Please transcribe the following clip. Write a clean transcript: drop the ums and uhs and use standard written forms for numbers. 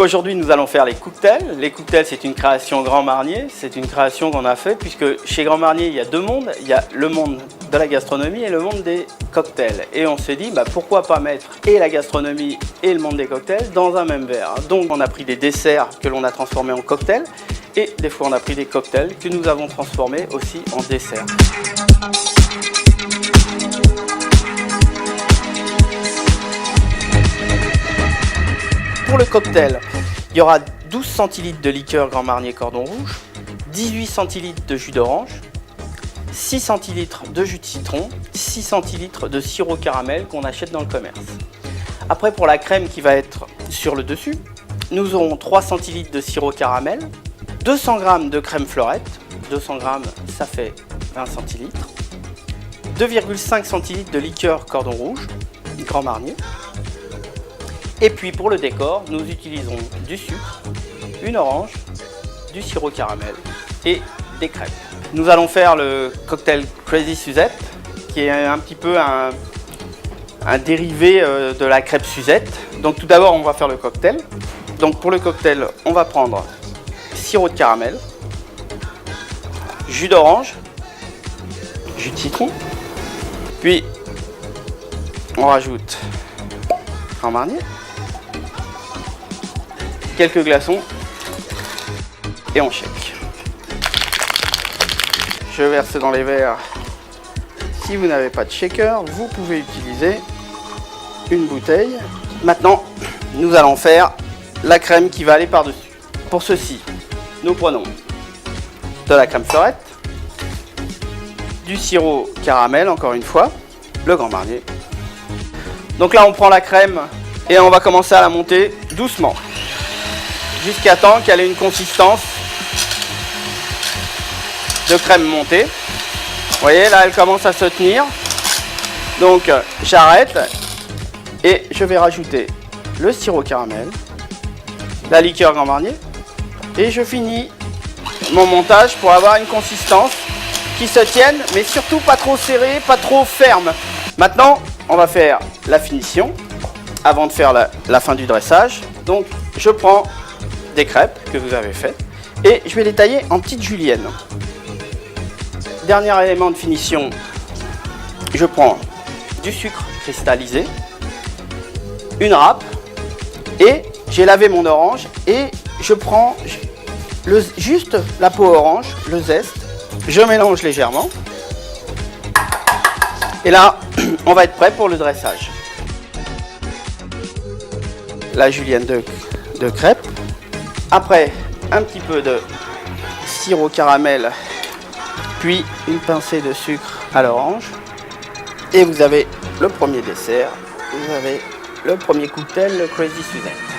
aujourd'hui nous allons faire les cocktails. Les cocktails, c'est une création Grand Marnier, c'est une création qu'on a faite puisque chez Grand Marnier il y a deux mondes, il y a le monde de la gastronomie et le monde des cocktails. Et on s'est dit pourquoi pas mettre et la gastronomie et le monde des cocktails dans un même verre. Donc on a pris des desserts que l'on a transformés en cocktails et des fois on a pris des cocktails que nous avons transformés aussi en desserts. Pour le cocktail, il y aura 12 centilitres de liqueur Grand Marnier Cordon Rouge, 18 centilitres de jus d'orange, 6 centilitres de jus de citron, 6 centilitres de sirop caramel qu'on achète dans le commerce. Après, pour la crème qui va être sur le dessus, nous aurons 3 centilitres de sirop caramel, 200 g de crème fleurette, 200 g ça fait 20 centilitres, 2,5 centilitres de liqueur Cordon Rouge, Grand Marnier. Et puis pour le décor, nous utiliserons du sucre, une orange, du sirop caramel et des crêpes. Nous allons faire le cocktail Crazy Suzette, qui est un petit peu un dérivé de la crêpe Suzette. Donc tout d'abord, on va faire le cocktail. Donc pour le cocktail, on va prendre sirop de caramel, jus d'orange, jus de citron, puis on rajoute Grand Marnier, quelques glaçons et on shake. Je verse dans les verres. Si vous n'avez pas de shaker, vous pouvez utiliser une bouteille. Maintenant, nous allons faire la crème qui va aller par-dessus. Pour ceci, nous prenons de la crème fleurette, du sirop caramel, encore une fois, le Grand Marnier. Donc là, on prend la crème et on va commencer à la monter doucement, jusqu'à temps qu'elle ait une consistance de crème montée. Vous voyez, là, elle commence à se tenir. Donc, j'arrête et je vais rajouter le sirop caramel, la liqueur Grand Marnier et je finis mon montage pour avoir une consistance qui se tienne, mais surtout pas trop serrée, pas trop ferme. Maintenant, on va faire la finition avant de faire la fin du dressage. Donc, je prends des crêpes que vous avez faites et je vais les tailler en petites juliennes. Dernier élément de finition, je prends du sucre cristallisé, une râpe et j'ai lavé mon orange et je prends juste la peau orange, le zeste, je mélange légèrement et là on va être prêt pour le dressage. La julienne de crêpes. Après, un petit peu de sirop caramel, puis une pincée de sucre à l'orange. Et vous avez le premier dessert, vous avez le premier cocktail, le Crazy Suzette.